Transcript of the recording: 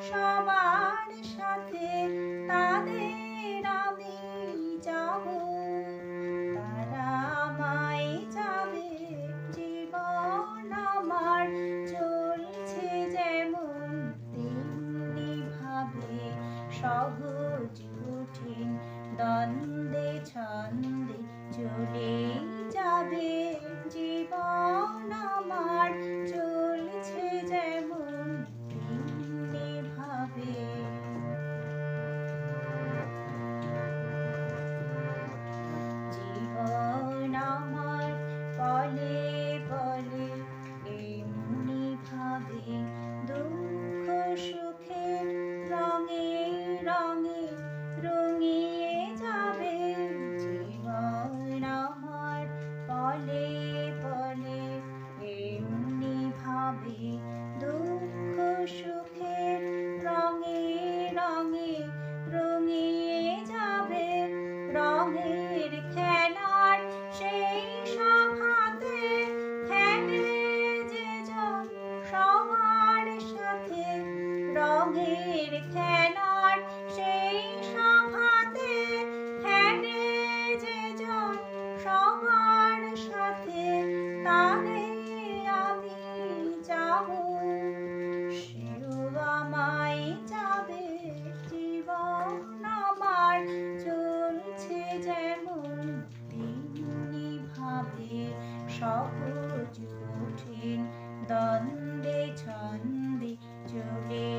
সবার সাথে তাদের আমি যাব, তারা আমায় যাবে। জীবন আমার চলছে যেমন তেমনি ভাবে, সহজ কঠিন দ্বন্দ্বে ছন্দে চলে যাবে। জীবন আমার চলছে যেমন তেমনি ভাবে। জীবন আমার পলে পলে এমনি ভাবে, দুঃখ সুখের রঙে রঙে রঙিয়ে যাবে। জীবন আমার পলে পলে এমনি ভাবে, দুঃখ সুখের রঙে রঙে রঙিয়ে যাবে। রঙের খেলার সেই সভাতে খেলে যে জন সবার সাথে, রঙের খেলার সেই সভাতে খেলে যে জন সবার সাথে, তারে আমি যাব, সেও আমায় যাবে। জীবন আমার চলছে যেমন তেমনি ভাবে, সহজ কঠিন দ্বন্দ্বে ছন্দে চলে